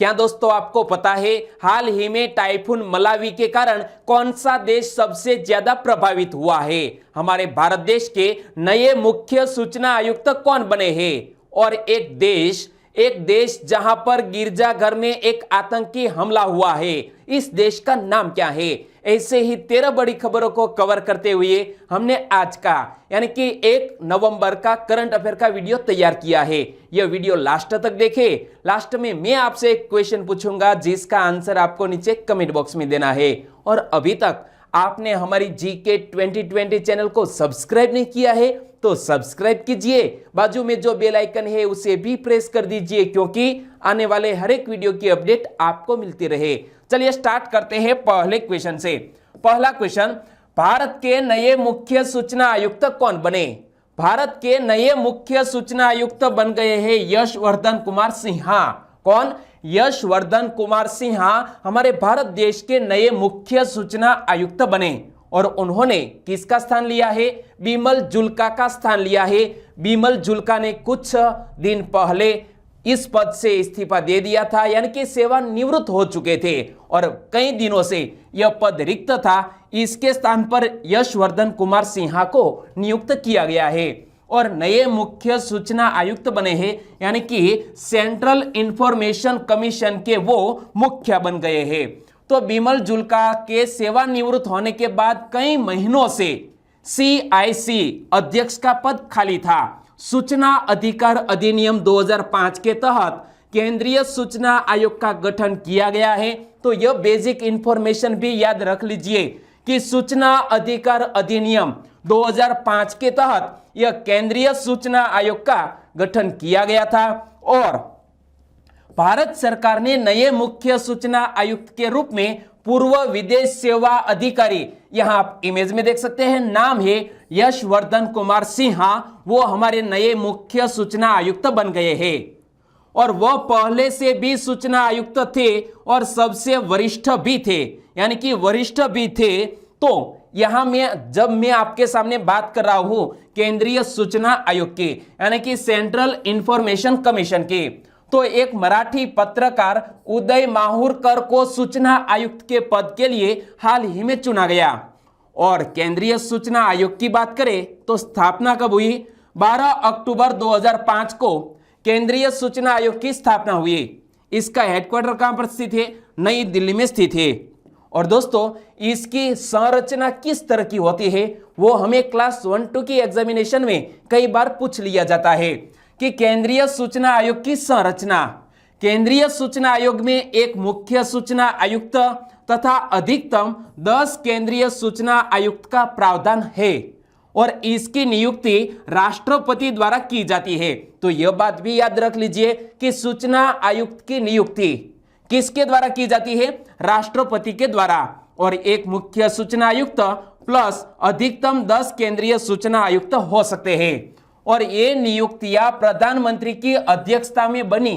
क्या दोस्तों आपको पता है हाल ही में टाइफून मलावी के कारण कौन सा देश सबसे ज्यादा प्रभावित हुआ है? हमारे भारत देश के नए मुख्य सूचना आयुक्त कौन बने हैं? और एक देश जहां पर गिरजाघर में एक आतंकी हमला हुआ है, इस देश का नाम क्या है? ऐसे ही 13 बड़ी खबरों को कवर करते हुए हमने आज का यानी कि 1 नवंबर का करंट अफेयर का वीडियो तैयार किया है। यह वीडियो लास्ट तक देखें। लास्ट में मैं आपसे एक क्वेश्चन पूछूंगा जिसका आंसर आपको नीचे कमेंट बॉक्स में देना है। और अभी तक आपने हमारी जीके 2020 चैनल को सब्सक्राइब नहीं किया है तो सब्सक्राइब कीजिए, बाजू में जो बेल आइकन है उसे भी प्रेस कर दीजिए क्योंकि आने वाले हर एक वीडियो की अपडेट आपको मिलती रहे। चलिए स्टार्ट करते हैं पहले क्वेश्चन से। पहला क्वेश्चन, भारत के नए मुख्य सूचना आयुक्त कौन बने? भारत के नए मुख्य सूचना आयुक्त बन गए हैं यशवर्धन कुमार सिन्हा। कौन? यशवर्धन कुमार सिन्हा हमारे भारत देश के नए मुख्य सूचना आयुक्त बने। और उन्होंने किसका स्थान लिया है? बिमल जुल्का का स्थान लिया है। बिमल जुल्का ने कुछ दिन पहले इस पद से इस्तीफा दे दिया था, यानी कि सेवानिवृत्त हो चुके थे और कई दिनों से यह पद रिक्त था। इसके स्थान पर यशवर्धन कुमार सिन्हा को नियुक्त किया गया है और नए मुख्य सूचना आयुक्त बने हैं, यानी कि सेंट्रल इंफॉर्मेशन कमीशन के वो मुख्य बन गए हैं। तो बिमल जुल्का के सेवानिवृत्त होने के बाद कई महीनों से CIC अध्यक्ष का पद खाली था। सूचना अधिकार अधिनियम 2005 के तहत केंद्रीय सूचना आयोग का गठन किया गया है। तो यह बेसिक इंफॉर्मेशन भी याद रख लीजिए कि सूचना अधिकार अधिनियम 2005 के तहत यह केंद्रीय सूचना आयोग का गठन किया गया था और भारत सरकार ने नए मुख्य सूचना आयुक्त के रूप में पूर्व विदेश सेवा अधिकारी, यहां आप इमेज में देख सकते हैं, नाम है यशवर्धन कुमार सिन्हा, वो हमारे नए मुख्य सूचना आयुक्त बन गए हैं। और वह पहले से भी सूचना आयुक्त थे और सबसे वरिष्ठ भी थे, यानी कि वरिष्ठ भी थे। तो यहां जब मैं आपके सामने बात कर रहा हूं केंद्रीय सूचना आयोग की, यानी कि सेंट्रल इंफॉर्मेशन कमीशन की, तो एक मराठी पत्रकार उदय माहुरकर को सूचना आयुक्त के पद के लिए हाल ही में चुना गया। और केंद्रीय सूचना आयोग की बात करें तो स्थापना कब हुई? 12 अक्टूबर 2005 को केंद्रीय सूचना आयोग की स्थापना हुई। इसका हेडक्वार्टर कहां पर स्थित है? नई दिल्ली में स्थित है। और दोस्तों इसकी संरचना किस तरह की होती है वो हमें क्लास 1-2 की एग्जामिनेशन में कई बार पूछ लिया जाता है कि केंद्रीय सूचना आयोग की संरचना। केंद्रीय सूचना आयोग में एक मुख्य सूचना आयुक्त तथा अधिकतम 10 केंद्रीय सूचना आयुक्त का प्रावधान है और इसकी नियुक्ति राष्ट्रपति द्वारा की जाती है। तो यह बात भी याद रख लीजिए कि सूचना आयुक्त की नियुक्ति किसके द्वारा की जाती है? राष्ट्रपति के द्वारा। और एक मुख्य सूचना आयुक्त प्लस अधिकतम 10 केंद्रीय सूचना आयुक्त हो सकते हैं। और ये नियुक्तियां प्रधानमंत्री की अध्यक्षता में बनी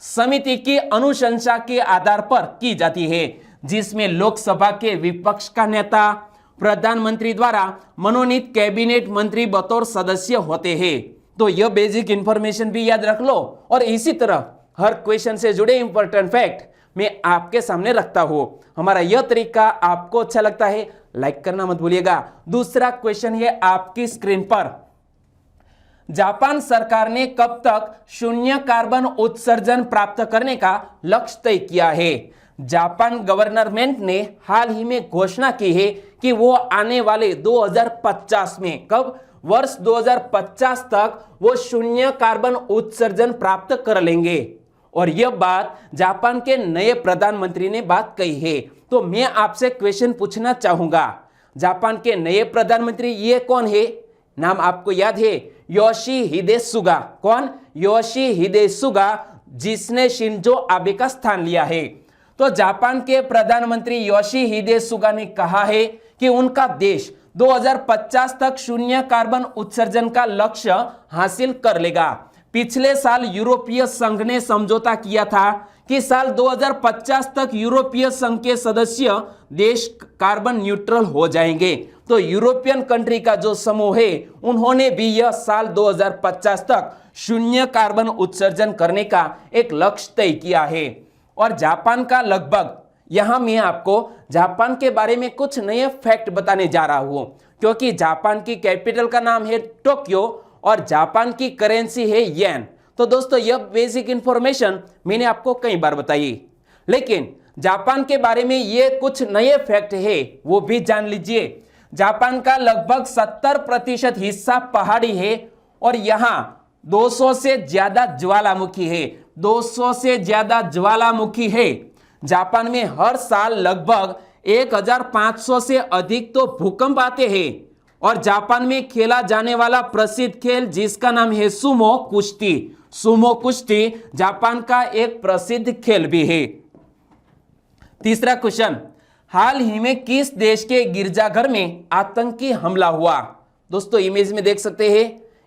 समिति की अनुशंसा के आधार पर की जाती है, जिसमें लोकसभा के विपक्ष का नेता प्रधानमंत्री द्वारा मनोनीत कैबिनेट मंत्री बतौर सदस्य होते हैं। तो यह बेसिक इंफॉर्मेशन भी याद रख लो। और इसी तरह हर क्वेश्चन से जुड़े इंपॉर्टेंट फैक्ट मैं आपके सामने रखता हूं। हमारा यह तरीका आपको अच्छा लगता है, लाइक करना मत भूलिएगा। दूसरा क्वेश्चन है आपकी स्क्रीन पर। जापान सरकार ने कब तक शून्य कार्बन उत्सर्जन प्राप्त करने का लक्ष्य तय किया है? जापान गवर्नमेंट ने हाल ही में घोषणा की है कि वो आने वाले 2050 में, कब? वर्ष 2050 तक वो शून्य कार्बन उत्सर्जन प्राप्त कर लेंगे। और यह बात जापान के नए प्रधानमंत्री ने बात कही है। तो मैं आपसे क्वेश्चन पूछना चाहूंगा, जापान के नए प्रधानमंत्री ये कौन है? नाम आपको याद है? Yoshihide Suga. कौन? योशिहिदे सुगा, जिसने शिंजो आबे का स्थान लिया है। तो जापान के प्रधानमंत्री योशिहिदे सुगा ने कहा है कि उनका देश 2050 तक शून्य कार्बन उत्सर्जन का लक्ष्य हासिल कर लेगा। पिछले साल यूरोपीय संघ ने समझौता किया था कि साल 2050 तक यूरोपीय संघ के सदस्य देश कार्बन न्यूट्रल हो जाएंगे। तो यूरोपियन कंट्री का जो समूह है उन्होंने भी यह साल 2050 तक शून्य कार्बन उत्सर्जन करने का एक लक्ष्य तय किया है। और जापान का लगभग, यहां मैं आपको जापान के बारे में कुछ नए फैक्ट बताने जा रहा हूं, क्योंकि जापान की कैपिटल का नाम है टोक्यो और जापान की करेंसी है येन। तो दोस्तों यह बेसिक इंफॉर्मेशन मैंने आपको कई बार बताई, लेकिन जापान के बारे में ये कुछ नए फैक्ट है वो भी जान लीजिए। जापान का लगभग 70% हिस्सा पहाड़ी है और यहां 200 से ज्यादा ज्वालामुखी है। 200 से ज्यादा ज्वालामुखी है। जापान में हर साल लगभग 1500 से अधिक तो भूकंप आते हैं और जापान में खेला जाने वाला प्रसिद्ध खेल जिसका नाम है सुमो कुश्ती, सुमो कुश्ती जापान का एक प्रसिद्ध खेल भी है। तीसरा क्वेश्चन, हाल ही में किस देश के गिरजाघर में आतंकी हमला हुआ? दोस्तों इमेज में देख सकते हैं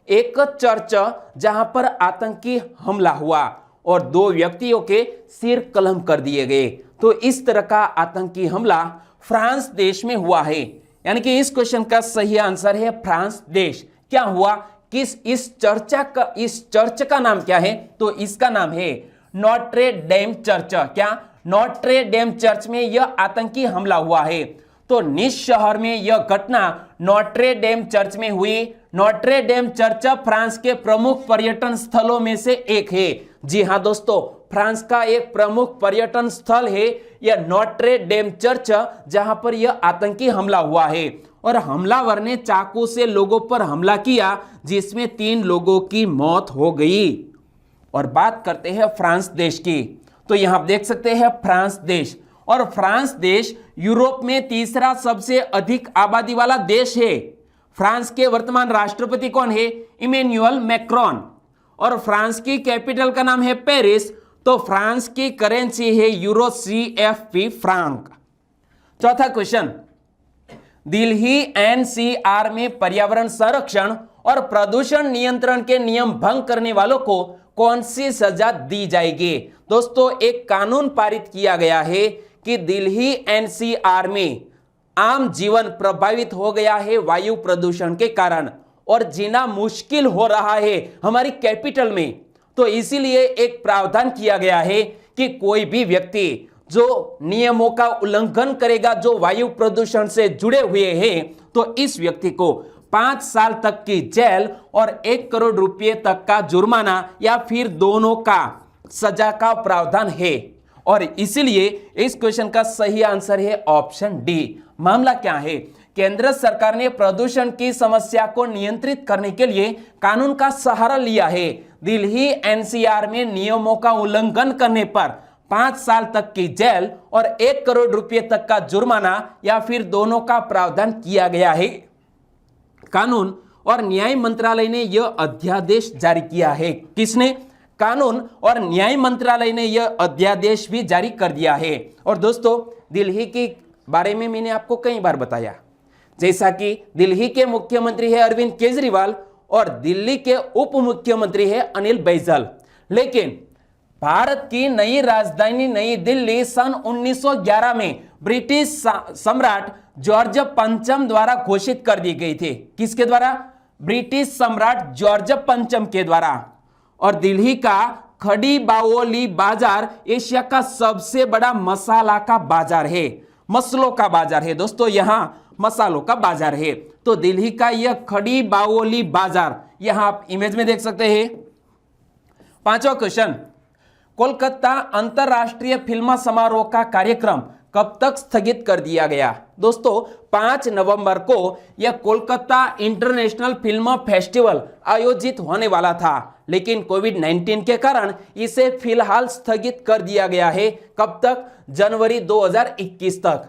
एक चर्च जहां पर आतंकी हमला हुआ और 2 व्यक्तियों के सिर कलम कर दिए गए। तो इस तरह का आतंकी हमला फ्रांस देश में हुआ है, यानी कि इस क्वेश्चन का सही आंसर है फ्रांस देश। क्या हुआ? इस चर्च का नाम क्या है? तो इसका नाम है नोट्रे डेम चर्च। क्या? नोट्रे डेम चर्च में यह आतंकी हमला हुआ है। तो निस शहर में यह घटना नोट्रे डेम चर्च में हुई। नोट्रे डेम चर्च फ्रांस के प्रमुख पर्यटन स्थलों में से एक है। जी हां दोस्तों, फ्रांस का एक प्रमुख पर्यटन स्थल है यह नोट्रे डेम चर्च, जहां पर यह आतंकी हमला हुआ है और हमलावर ने चाकू से लोगों पर हमला किया जिसमें 3 लोगों की मौत हो गई। और बात करते हैं फ्रांस देश की, तो यहां देख सकते हैं फ्रांस देश, और फ्रांस देश यूरोप में तीसरा सबसे अधिक आबादी वाला देश है। फ्रांस के वर्तमान राष्ट्रपति कौन है? Emmanuel Macron. और फ्रांस की कैपिटल का नाम है पेरिस। तो फ्रांस की करेंसी है यूरो CFP फ्रांक। चौथा क्वेश्चन, दिल्ली NCR में पर्यावरण संरक्षण और प्रदूषण नियंत्रण के नियम भंग करने वालों को कौन सी सजा दी जाएगी? दोस्तों एक कानून पारित किया गया है कि दिल्ली NCR में आम जीवन प्रभावित हो गया है वायु प्रदूषण के कारण और जीना मुश्किल हो रहा है हमारी कैपिटल में। तो इसीलिए एक प्रावधान किया गया है कि कोई भी व्यक्ति जो नियमों का उल्लंघन करेगा जो वायु प्रदूषण से जुड़े हुए हैं, तो इस व्यक्ति को 5 साल तक की जेल और 1 करोड़ रुपए तक का जुर्माना या फिर दोनों का सजा का प्रावधान है। और इसीलिए इस क्वेश्चन का सही आंसर है ऑप्शन डी। मामला क्या है? केंद्र सरकार ने प्रदूषण की समस्या को नियंत्रित करने के लिए कानून का सहारा लिया है। दिल्ली NCR में नियमों का उल्लंघन करने पर 5 साल तक की जेल और 1 करोड़ रुपए तक का जुर्माना या फिर दोनों का प्रावधान किया गया है। कानून और न्याय मंत्रालय ने यह अध्यादेश जारी किया है। किसने? कानून और न्याय मंत्रालय ने यह अध्यादेश भी जारी कर दिया है। और दोस्तों दिल्ली के बारे में मैंने आपको कई बार बताया, जैसा कि दिल्ली के मुख्यमंत्री है अरविंद केजरीवाल और दिल्ली के उप मुख्यमंत्री है अनिल बैजल। लेकिन भारत की नई राजधानी नई दिल्ली सन 1911 में ब्रिटिश सम्राट जॉर्ज पंचम द्वारा घोषित कर दी गई थी। किसके द्वारा? ब्रिटिश सम्राट जॉर्ज पंचम के द्वारा। और दिल्ली का खड़ी बाओली बाजार एशिया का सबसे बड़ा मसाला का बाजार है, मसलों का बाजार है। दोस्तों यहां मसालों का बाजार है। तो दिल्ली का यह खड़ी बाओली बाजार यहां आप इमेज में देख सकते हैं। 5वां क्वेश्चन, कोलकाता अंतरराष्ट्रीय फिल्म समारोह का कार्यक्रम कब तक स्थगित कर दिया गया? दोस्तों 5 नवंबर को यह कोलकाता इंटरनेशनल फिल्म फेस्टिवल आयोजित होने वाला था, लेकिन कोविड-19 के कारण इसे फिलहाल स्थगित कर दिया गया है। कब तक? जनवरी 2021 तक।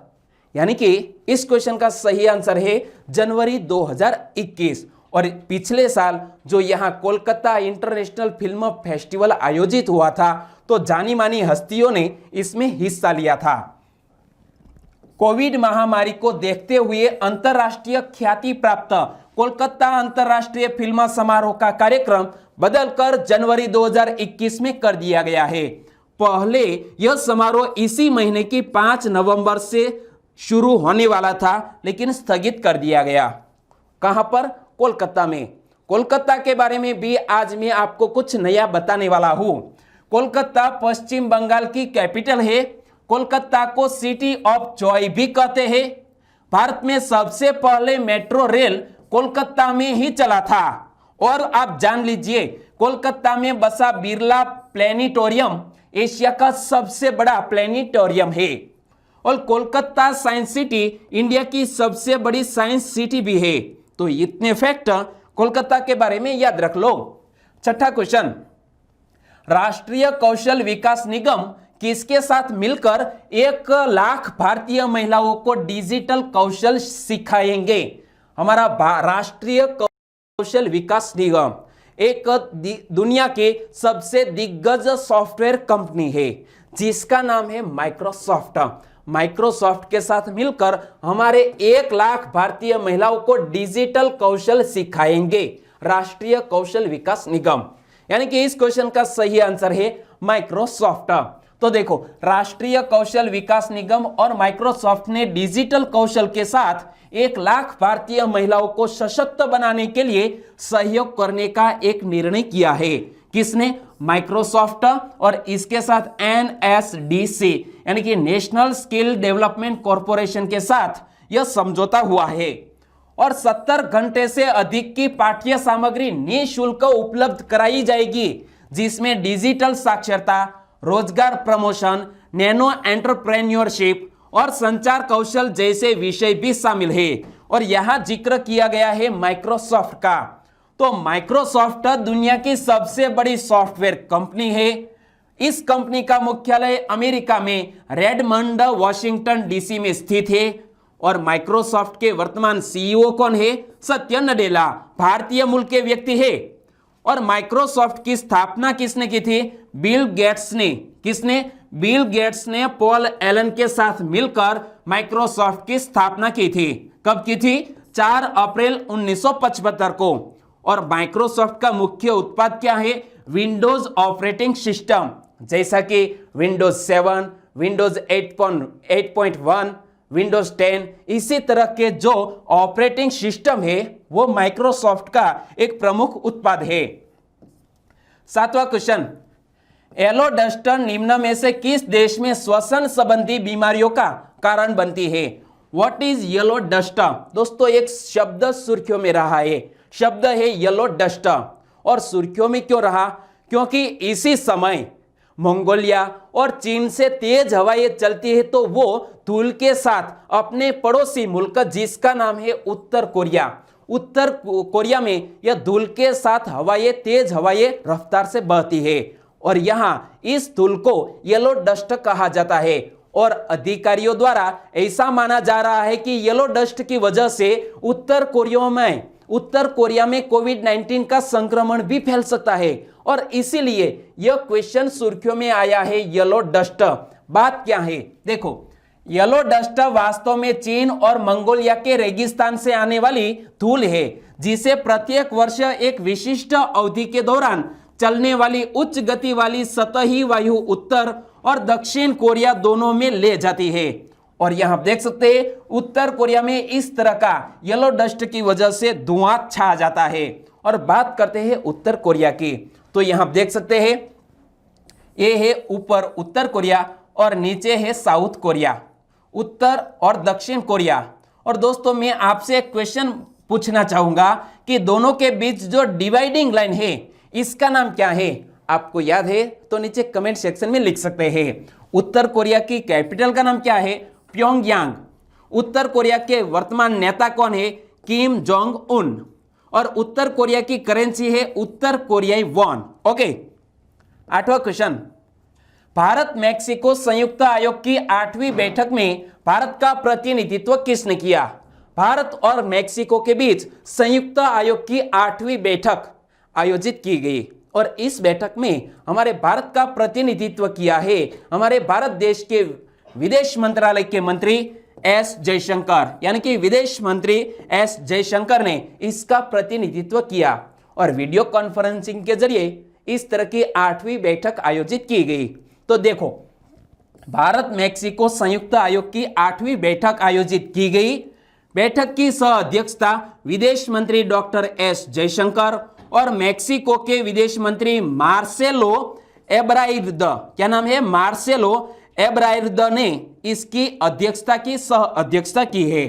यानी कि इस क्वेश्चन का सही आंसर है जनवरी 2021। और पिछले साल जो यहां कोलकाता इंटरनेशनल फिल्म फेस्टिवल आयोजित हुआ था, तो जानी मानी हस्तियों ने इसमें हिस्सा लिया था। कोविड महामारी को देखते हुए अंतरराष्ट्रीय ख्याति प्राप्त कोलकाता अंतरराष्ट्रीय फिल्म समारोह का कार्यक्रम बदलकर जनवरी 2021 में कर दिया गया है। पहले यह समारोह इसी महीने की 5 नवंबर से शुरू होने वाला था, लेकिन स्थगित कर दिया गया। कहां पर? कोलकाता में। कोलकाता के बारे में भी आज मैं आपको कुछ नया बताने वाला हूं। कोलकाता पश्चिम बंगाल की कैपिटल है। कोलकाता को सिटी ऑफ जॉय भी कहते हैं। भारत में सबसे पहले मेट्रो रेल कोलकाता में ही चला था। और आप जान लीजिए, कोलकाता में बसा बिरला प्लेनेटोरियम एशिया का सबसे बड़ा प्लेनेटोरियम है। और कोलकाता साइंस सिटी इंडिया की सबसे बड़ी साइंस सिटी भी है। तो इतने फैक्ट कोलकाता के बारे में याद रख लो। छठा क्वेश्चन, राष्ट्रीय कौशल विकास निगम किसके साथ मिलकर 1 लाख भारतीय महिलाओं को डिजिटल कौशल सिखाएंगे? हमारा राष्ट्रीय कौशल विकास निगम एक दुनिया के सबसे दिग्गज सॉफ्टवेयर कंपनी है जिसका नाम है माइक्रोसॉफ्ट। माइक्रोसॉफ्ट के साथ मिलकर हमारे 1 लाख भारतीय महिलाओं को डिजिटल कौशल सिखाएंगे राष्ट्रीय कौशल विकास निगम। यानी कि इस क्वेश्चन का सही आंसर है माइक्रोसॉफ्ट। तो देखो, राष्ट्रीय कौशल विकास निगम और माइक्रोसॉफ्ट ने डिजिटल कौशल के साथ 1 लाख भारतीय महिलाओं को सशक्त बनाने के लिए सहयोग करने का एक निर्णय किया है। किसने? माइक्रोसॉफ्ट और इसके साथ NSDC यानी कि नेशनल स्किल डेवलपमेंट कॉरपोरेशन के साथ यह समझौता हुआ है। और 70 घंटे से अधिक की पाठ्य सामग्री निःशुल्क उपलब्ध कराई जाएगी, जिसमें डिजिटल साक्षरता, रोजगार प्रमोशन, नैनो एंटरप्रेन्योरशिप और संचार कौशल जैसे विषय भी शामिल है। और यहां जिक्र किया गया है माइक्रोसॉफ्ट का। तो माइक्रोसॉफ्ट दुनिया की सबसे बड़ी सॉफ्टवेयर कंपनी है। इस कंपनी का मुख्यालय अमेरिका में रेडमंड वाशिंगटन DC में स्थित है। और माइक्रोसॉफ्ट के वर्तमान CEO कौन है? सत्य नडेला, भारतीय मूल के व्यक्ति है। और माइक्रोसॉफ्ट की स्थापना किसने की थी? बिल गेट्स ने। किसने? बिल गेट्स ने पॉल एलन के साथ मिलकर माइक्रोसॉफ्ट की स्थापना की थी। कब की थी? 4 अप्रैल 1975 को। और माइक्रोसॉफ्ट का मुख्य उत्पाद क्या है? विंडोज ऑपरेटिंग सिस्टम, जैसा कि विंडोज 7, विंडोज 8.1, विंडोज 10, इसी तरह के जो ऑपरेटिंग सिस्टम है वो माइक्रोसॉफ्ट का एक प्रमुख उत्पाद है। 7वां क्वेश्चन, येलो डस्ट निम्न में से किस देश में श्वसन संबंधी बीमारियों का कारण बनती है? What is yellow dust? दोस्तों, एक शब्द सुर्खियों में रहा है, शब्द है येलो डस्ट। और सुर्खियों में क्यों रहा? क्योंकि इसी समय मंगोलिया और चीन से तेज हवाएं चलती है, तो वो धूल के साथ अपने पड़ोसी मुल्क जिसका नाम है उत्तर कोरिया, उत्तर कोरिया में यह धूल के साथ हवाएं, तेज हवाएं रफ्तार से बहती है। और यहाँ इस धूल को येलो डस्ट कहा जाता है। और अधिकारियों द्वारा ऐसा माना जा रहा है कि येलो डस्ट की वजह से उत्तर कोरिया में कोविड-19 का संक्रमण भी फैल सकता है। और इसीलिए यह क्वेश्चन सुर्खियों में आया है, येलो डस्ट। बात क्या है? देखो, येलो डस्ट वास्तव में चीन और मंगोलिया के रेगिस्तान से आने वाली धूल है, जिसे प्रत्येक वर्ष एक विशिष्ट अवधि के दौरान चलने वाली उच्च गति वाली सतही वायु उत्तर और दक्षिण कोरिया दोनों में ले जाती है। और यहां देख सकते हैं, उत्तर कोरिया में इस तरह का येलो डस्ट की वजह से धुआं छा जाता है। और बात करते हैं उत्तर कोरिया की, तो यहां देख सकते हैं, ये है ऊपर उत्तर कोरिया और नीचे है साउथ कोरिया, उत्तर और दक्षिण कोरिया। और दोस्तों, मैं आपसे एक क्वेश्चन पूछना चाहूंगा कि दोनों के बीच जो डिवाइडिंग लाइन है इसका नाम क्या है? आपको याद है तो नीचे कमेंट सेक्शन में लिख सकते हैं। उत्तर कोरिया की कैपिटल का नाम क्या है? प्योंगयांग। उत्तर कोरिया के वर्तमान नेता कौन है? Kim Jong Un. और उत्तर कोरिया की करेंसी है उत्तर कोरियाई वॉन। ओके, 8वां क्वेश्चन, भारत मैक्सिको संयुक्त आयोग की 8वीं बैठक में भारत का प्रतिनिधित्व किसने किया? भारत और मैक्सिको के बीच संयुक्त आयोग की 8वीं बैठक आयोजित की गई। और इस बैठक में हमारे भारत का प्रतिनिधित्व किया है हमारे भारत देश के विदेश मंत्रालय के मंत्री एस जयशंकर, यानी कि विदेश मंत्री एस जयशंकर ने इसका प्रतिनिधित्व किया। और वीडियो कॉन्फ्रेंसिंग के जरिए इस तरह की 8वीं बैठक आयोजित की गई। तो देखो, भारत मैक्सिको संयुक्त आयोग की 8वीं बैठक आयोजित की गई। बैठक की सह अध्यक्षता विदेश मंत्री डॉक्टर एस जयशंकर और मैक्सिको के विदेश मंत्री मार्सेलो एब्राइर्द, क्या नाम है, मार्सेलो एब्राइर्द ने इसकी अध्यक्षता की, सह अध्यक्षता की है।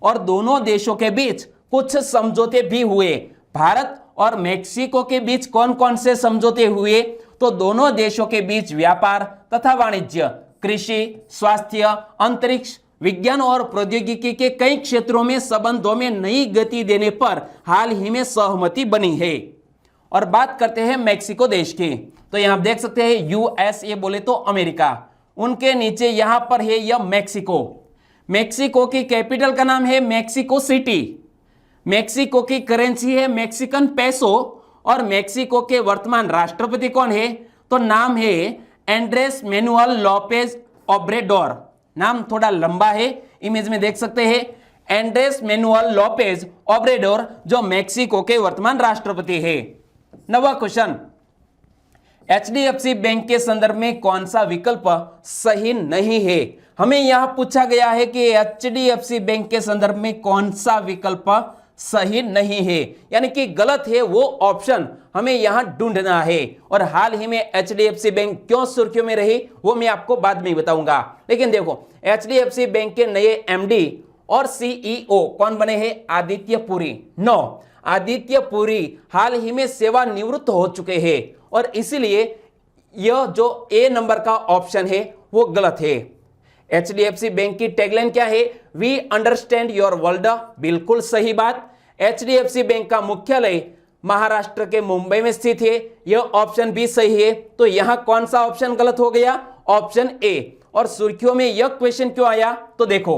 और दोनों देशों के बीच कुछ समझौते भी हुए। भारत और मेक्सिको के बीच कौन कौन से समझौते हुए? तो दोनों देशों के बीच व्यापार तथा वाणिज्य, कृषि, स्वास्थ्य, अंतरिक्ष विज्ञान और प्रौद्योगिकी के कई क्षेत्रों में संबंधों में नई गति देने पर हाल ही में सहमति बनी है। और बात करते हैं मेक्सिको देश की, तो यहां आप देख सकते हैं यूएसए बोले तो अमेरिका, उनके नीचे यहां पर है यह मेक्सिको। मेक्सिको की कैपिटल का नाम है मेक्सिको सिटी। मेक्सिको की करेंसी है मेक्सिकन पेसो। और मेक्सिको के वर्तमान राष्ट्रपति कौन है? तो नाम है एंड्रेस मैनुअल लोपेज ओब्रेडोर। नाम थोड़ा लंबा है, इमेज में देख सकते हैं, एंड्रेस मैनुअल लोपेज ओब्रेडोर, जो मेक्सिको के वर्तमान राष्ट्रपति है। 9वां क्वेश्चन, एचडीएफसी बैंक के संदर्भ में कौन सा विकल्प सही नहीं है? हमें यहां पूछा गया है कि एचडीएफसी बैंक के संदर्भ में कौन सा विकल्प सही नहीं है, यानी कि गलत है वो ऑप्शन हमें यहां ढूंढना है। और हाल ही में एचडीएफसी बैंक क्यों सुर्खियों में रही वो मैं आपको बाद में बताऊंगा। लेकिन देखो, एचडीएफसी बैंक के नए एमडी और सीईओ कौन बने हैं? आदित्य पुरी। आदित्य पुरी हाल ही में सेवानिवृत्त हो चुके हैं और इसीलिए यह जो ए नंबर का ऑप्शन है वो गलत है। एचडीएफसी बैंक की टैगलाइन क्या है? We understand your world. बिल्कुल सही बात। एचडीएफसी बैंक का मुख्यालय महाराष्ट्र के मुंबई में स्थित है, यह ऑप्शन भी सही है। तो यहां कौन सा ऑप्शन गलत हो गया? Option A. और सुर्खियों में यह क्वेश्चन क्यों आया? तो देखो,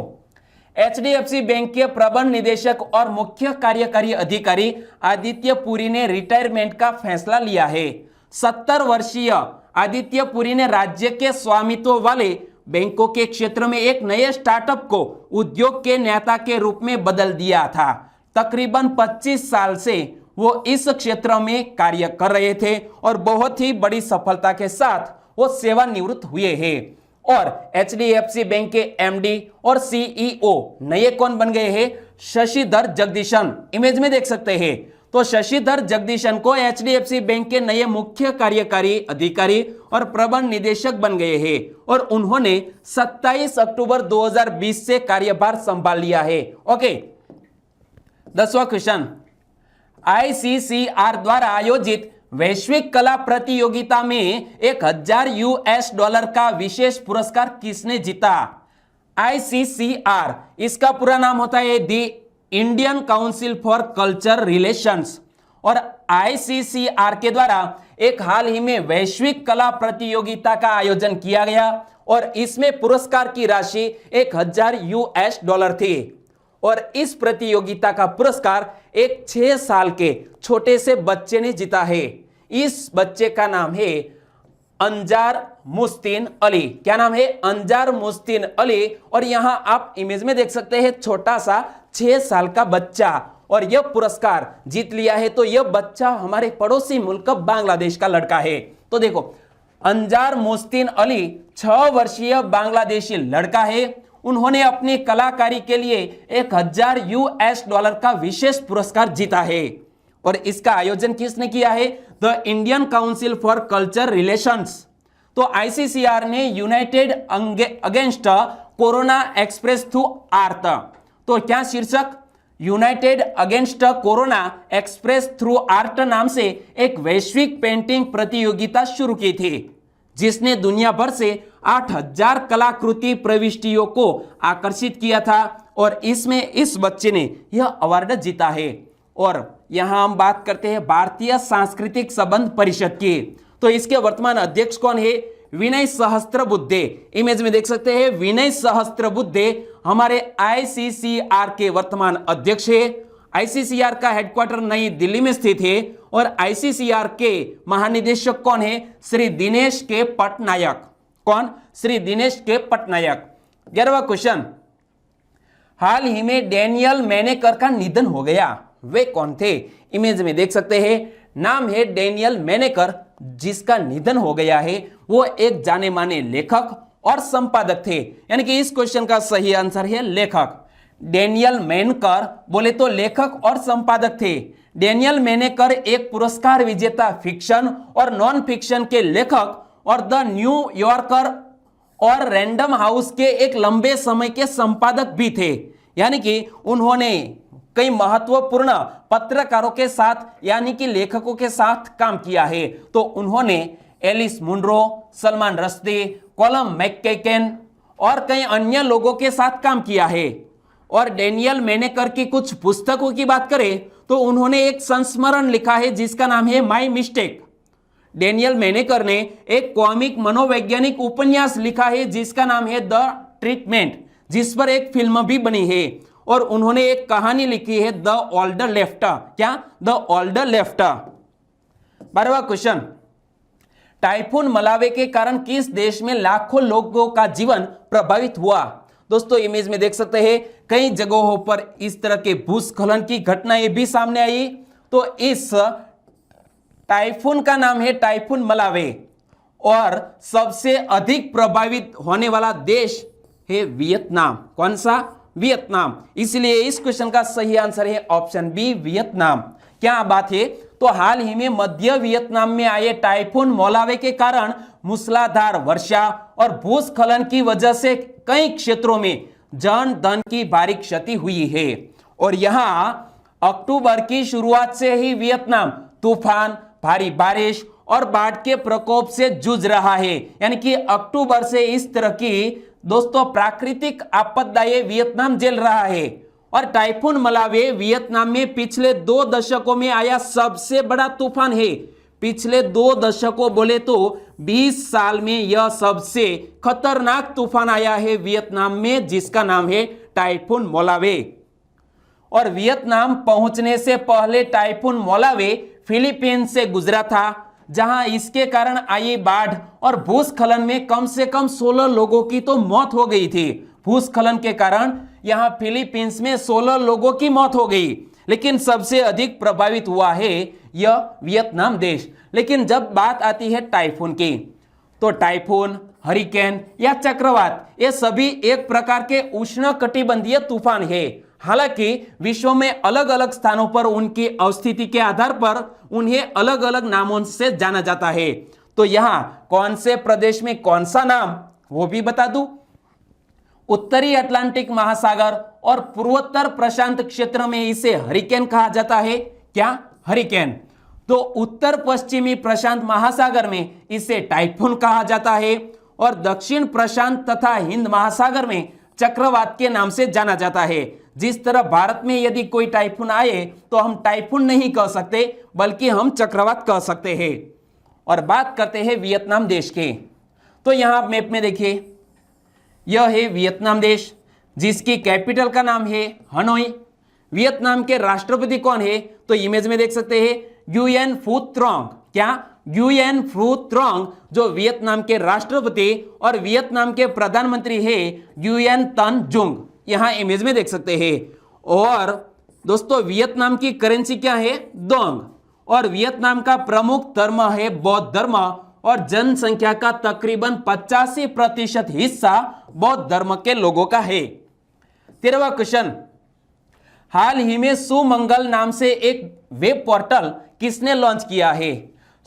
एचडीएफसी बैंक के प्रबंध निदेशक और मुख्य कार्यकारी अधिकारी आदित्य पुरी ने रिटायरमेंट का फैसला लिया है। 70 वर्षीय आदित्य पुरी ने राज्य के स्वामित्व वाले बैंकों के क्षेत्र में एक नए स्टार्टअप को उद्योग के नेता के रूप में बदल दिया था। तकरीबन 25 साल से वो इस क्षेत्र में कार्य कर रहे थे और बहुत ही बड़ी सफलता के साथ वो सेवानिवृत्त हुए हैं। और एचडीएफसी बैंक के एमडी और सीईओ नए कौन बन गए हैं? शशिधर जगदीशन। इमेज में देख सकते हैं। तो शशिधर जगदीशन को एचडीएफसी बैंक के नए मुख्य कार्यकारी अधिकारी और प्रबंध निदेशक बन गए हैं और उन्होंने 27 अक्टूबर 2020 से कार्यभार संभाल लिया है। ओके, 10वां क्वेश्चन, आईसीसीआर द्वारा आयोजित वैश्विक कला प्रतियोगिता में $1000 का विशेष पुरस्कार किसने जीता? आईसीसीआर, इसका पूरा नाम होता है the Indian Council for Culture Relations. और आईसीसीआर के द्वारा एक हाल ही में वैश्विक कला प्रतियोगिता का आयोजन किया गया और इसमें पुरस्कार की राशि $1000 थी। और इस प्रतियोगिता का पुरस्कार एक 6 साल के छोटे से बच्चे ने जीता है। इस बच्चे का नाम है अंजार मुस्तिन अली। क्या नाम है? अंजार मुस्तिन अली। और यहां आप इमेज में देख सकते हैं छोटा सा 6 साल का बच्चा, और यह पुरस्कार जीत लिया है। तो यह बच्चा हमारे पड़ोसी मुल्क बांग्लादेश का लड़का है। तो देखो, अंजार मुस्तिन अली 6 वर्षीय बांग्लादेशी लड़का है। उन्होंने अपनी कलाकारी के लिए $1000 का विशेष पुरस्कार जीता है। और इसका आयोजन किसने किया है? The Indian Council for Culture relations. तो आईसीसीआर ने United against corona express through art, तो क्या शीर्षक? United against corona express through art नाम से एक वैश्विक पेंटिंग प्रतियोगिता शुरू की थी, जिसने दुनिया भर से 8000 कलाकृति प्रविष्टियों को आकर्षित किया था। और इसमें इस बच्चे ने यह अवार्ड जीता है। और यहां हम बात करते हैं भारतीय सांस्कृतिक संबंध परिषद की। तो इसके वर्तमान अध्यक्ष कौन है? विनय सहस्त्रबुद्धे। इमेज में देख सकते हैं विनय सहस्त्रबुद्धे हमारे आईसीसीआर के वर्तमान अध्यक्ष है। आईसीसीआर का हेडक्वार्टर नई दिल्ली में स्थित है और आईसीसीआर के महानिदेशक कौन है? श्री दिनेश के पटनायक। कौन? श्री दिनेश के पटनायक। 11वां क्वेश्चन, हाल ही में डैनियल मैनेकर का निधन हो गया, वे कौन थे? इमेज में देख सकते हैं, नाम है डैनियल मैनेकर। जिसका निधन हो गया है वो एक जाने माने लेखक और संपादक थे, यानी कि इस क्वेश्चन का सही आंसर है लेखक। डेनियल मेनकर बोले तो लेखक और संपादक थे। डेनियल मेनेकर एक पुरस्कार विजेता फिक्शन और नॉन फिक्शन के लेखक और द न्यू यॉर्कर और रैंडम हाउस के एक लंबे समय के संपादक भी थे। यानी कि उन्होंने कई महत्वपूर्ण पत्रकारों के साथ यानी कि लेखकों के साथ काम किया है। तो उन्होंने Alice Munro, Salman Rushdie, Colum McCann और कई अन्य लोगों के साथ काम किया है। और डेनियल मेनेकर की कुछ पुस्तकों की बात करें तो उन्होंने एक संस्मरण लिखा है जिसका नाम है माई मिस्टेक। डेनियल मेनेकर ने एक कॉमिक मनोवैज्ञानिक उपन्यास लिखा है जिसका नाम है द ट्रीटमेंट, जिस पर एक फिल्म भी बनी है। और उन्होंने एक कहानी लिखी है द ओल्डर लेफ्ट। क्या? The older left. 12वां क्वेश्चन, टाइफून मलावे के कारण किस देश में लाखों लोगों का जीवन प्रभावित हुआ? दोस्तों इमेज में देख सकते हैं कई जगहों पर इस तरह के भूस्खलन की घटनाएं भी सामने आई। तो इस टाइफून का नाम है टाइफून मलावे और सबसे अधिक प्रभावित होने वाला देश है वियतनाम। कौन सा? वियतनाम। इसलिए इस क्वेश्चन का सही आंसर है ऑप्शन बी, वियतनाम। क्या बात है? तो हाल ही में मध्य वियतनाम में आए टाइफून मोलावे के कारण मूसलाधार वर्षा और भूस्खलन की वजह से कई क्षेत्रों में जन धन की भारी क्षति हुई है। और यहां अक्टूबर की शुरुआत से ही वियतनाम तूफान, भारी बारिश और बाढ़ के प्रकोप से जूझ रहा है। यानी कि अक्टूबर से इस तरह की दोस्तों प्राकृतिक आपदाएं वियतनाम झेल रहा है। और टाइफून मलावे वियतनाम में पिछले 2 दशकों में आया सबसे बड़ा तूफान है। पिछले 2 दशकों बोले तो 20 साल में यह सबसे खतरनाक तूफान आया है वियतनाम में, जिसका नाम है टाइफून मोलावे। और वियतनाम पहुंचने से पहले टाइफून मोलावे फिलीपींस से गुजरा था, जहां इसके कारण आई बाढ़ और भूस्खलन में कम से कम 16 लोगों की तो मौत हो गई थी। भूस्खलन के कारण यहां फिलीपींस में 16 लोगों की मौत हो गई। लेकिन सबसे अधिक प्रभावित हुआ है यह वियतनाम देश। लेकिन जब बात आती है टाइफून की, तो टाइफून, हरिकेन या चक्रवात ये सभी एक प्रकार के उष्णकटिबंधीय तूफान है। हालांकि विश्व में अलग अलग स्थानों पर उनकी अवस्थिति के आधार पर उन्हें अलग अलग नामों से जाना जाता है। तो यहां कौन से प्रदेश में कौन सा नाम, वो भी बता दूं। उत्तरी अटलांटिक महासागर और पूर्वोत्तर प्रशांत क्षेत्र में इसे हरिकेन कहा जाता है। क्या? हरिकेन। तो उत्तर पश्चिमी प्रशांत महासागर में इसे टाइफून कहा जाता है और दक्षिण प्रशांत तथा हिंद महासागर में चक्रवात के नाम से जाना जाता है। जिस तरह भारत में यदि कोई टाइफून आए तो हम टाइफून नहीं कह सकते बल्कि हम चक्रवात कह सकते हैं। और बात करते हैं वियतनाम देश के, तो यहां मैप में देखिए यह है वियतनाम देश, जिसकी कैपिटल का नाम है हनोई। वियतनाम के राष्ट्रपति कौन है? तो इमेज में देख सकते हैं गुयेन फू ट्रोंग। क्या? गुयेन फू ट्रोंग जो वियतनाम के राष्ट्रपति और वियतनाम के प्रधानमंत्री है गुयेन तन जुंग। यहां इमेज में देख सकते हैं। और दोस्तों वियतनाम की करेंसी क्या है? डोंग। और वियतनाम का प्रमुख धर्म है बौद्ध धर्म और जनसंख्या का तकरीबन 85% हिस्सा बौद्ध धर्म के लोगों का है। 13वां क्वेश्चन, हाल ही में सुमंगल नाम से एक वेब पोर्टल किसने लॉन्च किया है?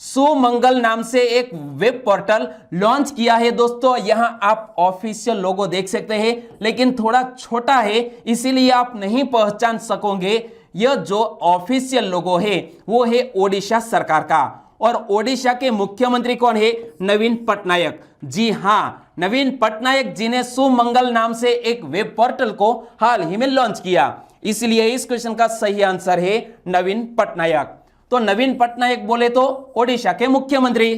सुमंगल नाम से एक वेब पोर्टल लॉन्च किया है। दोस्तों यहां आप ऑफिशियल लोगो देख सकते हैं, लेकिन थोड़ा छोटा है इसीलिए आप नहीं पहचान सकोगे। यह जो ऑफिशियल लोगो है वो है ओडिशा सरकार का। और ओडिशा के मुख्यमंत्री कौन है? नवीन पटनायक। जी हां, नवीन पटनायक जी ने सुमंगल नाम से एक वेब पोर्टल को हाल ही में लॉन्च किया। इसलिए इस क्वेश्चन का सही आंसर है नवीन पटनायक। तो नवीन पटनायक बोले तो ओडिशा के मुख्यमंत्री।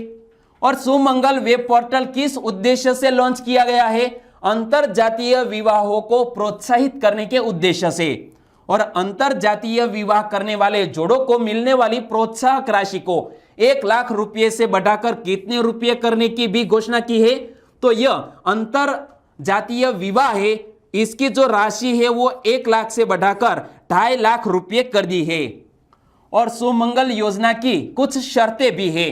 और सुमंगल वेब पोर्टल किस उद्देश्य से लॉन्च किया गया है? अंतरजातीय विवाहों को प्रोत्साहित करने के उद्देश्य से। और अंतरजातीय विवाह करने वाले जोड़ों को मिलने वाली प्रोत्साहक राशि को 1 लाख रुपये से बढ़ाकर कितने रुपये करने की भी घोषणा की है? तो यह अंतर जातीय विवाह है, इसकी जो राशि है वो 1 लाख से बढ़ाकर 2.5 लाख रुपये कर दी है। और सुमंगल योजना की कुछ शर्तें भी है।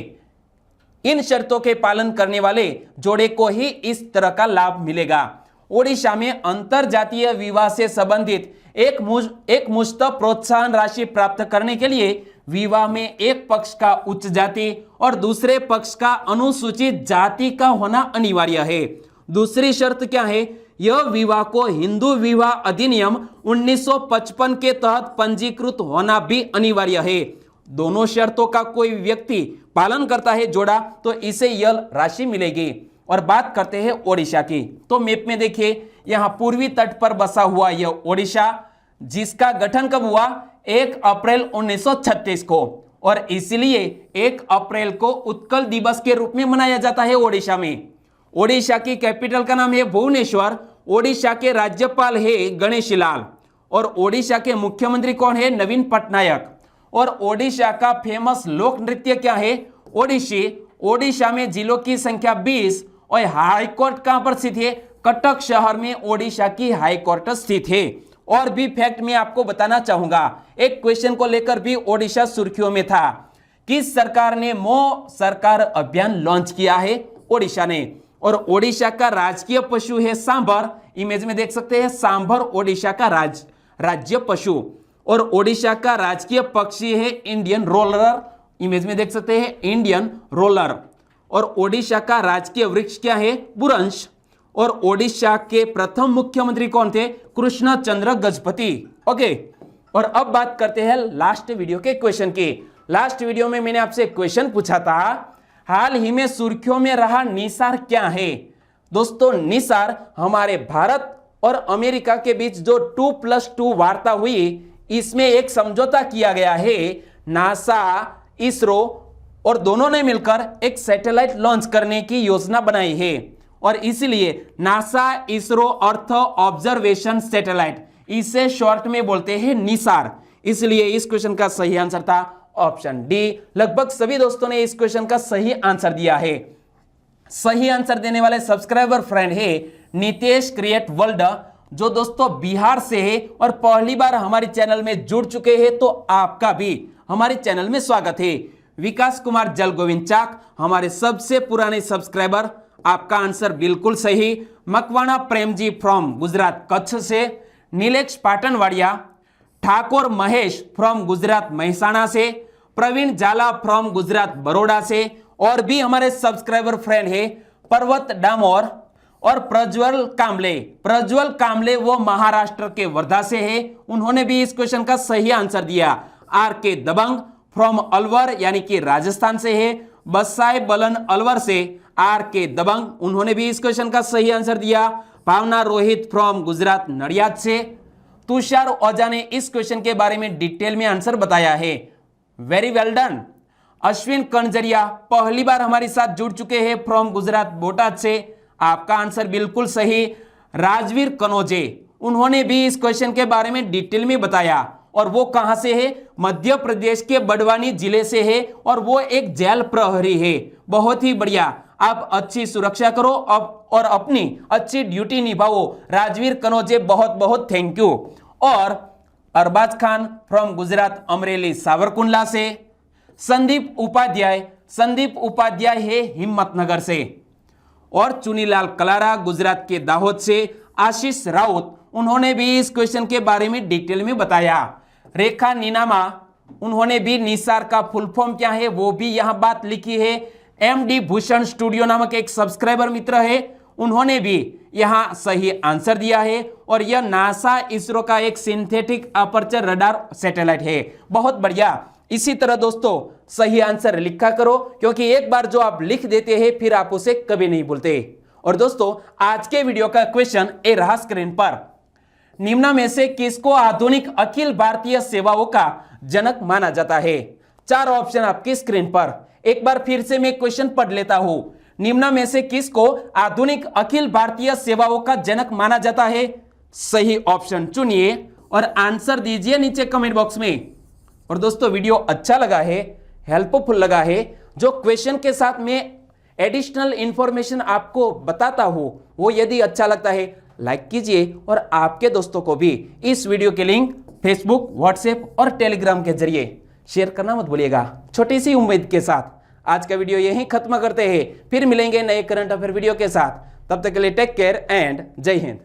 इन शर्तों के पालन करने वाले जोड़े को ही इस तरह का लाभ मिलेगा। ओडिशा में अंतर जातीय विवाह से संबंधित एक मुश्त प्रोत्साहन राशि प्राप्त करने के लिए विवाह में एक पक्ष का उच्च जाति और दूसरे पक्ष का अनुसूचित जाति का होना अनिवार्य है। दूसरी शर्त क्या है? यह विवाह को हिंदू विवाह अधिनियम 1955 के तहत पंजीकृत होना भी अनिवार्य है। दोनों शर्तों का कोई व्यक्ति पालन करता है जोड़ा तो इसे यह राशि मिलेगी। और बात करते हैं ओडिशा की, तो मैप में देखिए यहां पूर्वी तट पर बसा हुआ यह ओडिशा, जिसका गठन कब हुआ? 1 अप्रैल 1936 को, और इसलिए 1 अप्रैल को उत्कल दिवस के रूप में मनाया जाता है ओडिशा में। ओडिशा की कैपिटल का नाम है भुवनेश्वर। ओडिशा के राज्यपाल है गणेशी लाल और ओडिशा के मुख्यमंत्री कौन है? नवीन पटनायक। और ओडिशा का फेमस लोक नृत्य क्या है? ओडिशी। ओडिशा में जिलों की संख्या 20 और हाईकोर्ट कहां पर स्थित है? कटक शहर में ओडिशा की हाईकोर्ट स्थित है। और भी फैक्ट मैं आपको बताना चाहूंगा, एक क्वेश्चन को लेकर भी ओडिशा सुर्खियों में था। किस सरकार ने मो सरकार अभियान लॉन्च किया है? ओडिशा ने। और ओडिशा का राजकीय पशु है सांभर। इमेज में देख सकते हैं सांभर ओडिशा का राज्य पशु। और ओडिशा का राजकीय पक्षी है इंडियन रोलर। इमेज में देख सकते हैं इंडियन रोलर। और ओडिशा का राजकीय वृक्ष क्या है? बुरंश। और ओडिशा के प्रथम मुख्यमंत्री कौन थे? कृष्ण चंद्र गजपति। ओके, और अब बात करते हैं लास्ट वीडियो के क्वेश्चन की। लास्ट वीडियो में मैंने आपसे क्वेश्चन पूछा था, हाल ही में सुर्खियों में रहा निसार क्या है? दोस्तों, निसार हमारे भारत और अमेरिका के बीच जो 2+2 वार्ता हुई, इसमें एक समझौता किया गया है। नासा, इसरो और दोनों ने मिलकर एक सैटेलाइट लॉन्च करने की योजना बनाई है और इसलिए NASA ISRO earth observation satellite, इसे शॉर्ट में बोलते हैं निसार। इसलिए इस क्वेश्चन का सही आंसर था ऑप्शन डी। लगभग सभी दोस्तों ने इस क्वेश्चन का सही आंसर दिया है। सही आंसर देने वाले सब्सक्राइबर फ्रेंड है नितेश क्रिएट वर्ल्ड, जो दोस्तों बिहार से है और पहली बार हमारे चैनल में जुड़ चुके हैं, तो आपका भी हमारे चैनल में स्वागत है। विकास कुमार जल गोविंद चाक हमारे सबसे पुराने सब्सक्राइबर, आपका आंसर बिल्कुल सही। मकवाणा प्रेम जी फ्रॉम गुजरात कच्छ से, नीलेश पाटनवाड़िया, ठाकुर महेश फ्रॉम गुजरात मेहसाणा से, प्रवीण जाला फ्रॉम गुजरात बड़ौदा से, और भी हमारे सब्सक्राइबर फ्रेंड है पर्वत डामोर और प्रज्वल कामले। प्रज्वल कामले वो महाराष्ट्र के वर्धा से है, उन्होंने भी इस क्वेश्चन का सही आंसर दिया। आर के दबंग फ्रॉम अलवर यानी कि राजस्थान से है, बसाई बलन अलवर से आर के दबंग, उन्होंने भी इस क्वेश्चन का सही आंसर दिया। भावना रोहित फ्रॉम गुजरात नडियाद से, तुषार ओझा ने इस क्वेश्चन के बारे में डिटेल में आंसर बताया है। Very well done. Ashwin Kanjariya पहली बार हमारे साथ जुड़ चुके हैं फ्रॉम गुजरात बोटाद से, आपका आंसर बिल्कुल सही। राजवीर कनोजे, उन्होंने भी इस क्वेश्चन के बारे में डिटेल में बताया और वो कहां से है? मध्य प्रदेश के बड़वानी जिले से है और वो एक जेल प्रहरी है। बहुत ही बढ़िया, आप अच्छी सुरक्षा करो और अपनी अच्छी ड्यूटी निभाओ। राजवीर कनोजे बहुत बहुत थैंक यू। और अरबाज खान फ्रॉम गुजरात अमरेली सावरकुंडला से, संदीप उपाध्याय है हिम्मतनगर से, और चुनीलाल कलारा गुजरात के दाहोद से, आशीष राउत, उन्होंने भी इस क्वेश्चन के बारे में डिटेल में बताया। रेखा नीनामा, उन्होंने भी निसार का फुल फॉर्म क्या है वो भी यहां बात लिखी है। एमडी भूषण स्टूडियो नामक एक सब्सक्राइबर मित्र है, उन्होंने भी यहां सही आंसर दिया है। और यह नासा इसरो का एक सिंथेटिक अपर्चर रडार सैटेलाइट है। बहुत बढ़िया। इसी तरह दोस्तों सही आंसर लिखा करो, क्योंकि एक बार जो आप लिख देते हैं फिर आप उसे कभी नहीं भूलते। और दोस्तों आज के वीडियो का क्वेश्चन ए रहा स्क्रीन पर, निम्न में से किसको आधुनिक अखिल भारतीय सेवाओं का जनक माना जाता है? 4 ऑप्शन आपकी स्क्रीन पर। एक बार फिर से मैं क्वेश्चन पढ़ लेता हूं। निम्न में से किसको आधुनिक अखिल भारतीय सेवाओं का जनक माना जाता है? सही ऑप्शन चुनिए और आंसर दीजिए नीचे कमेंट बॉक्स में। और दोस्तों वीडियो अच्छा लगा है, हेल्पफुल लगा है, जो क्वेश्चन के साथ में एडिशनल इंफॉर्मेशन आपको बताता हूं, वो यदि अच्छा लगता है लाइक कीजिए और आपके दोस्तों को भी इस वीडियो के लिंक फेसबुक, व्हाट्सएप और टेलीग्राम के जरिए शेयर करना मत भूलिएगा। छोटी सी उम्मीद के साथ आज का वीडियो यहीं खत्म करते हैं, फिर मिलेंगे नए करंट अफेयर वीडियो के साथ। तब तक के लिए टेक केयर एंड जय हिंद।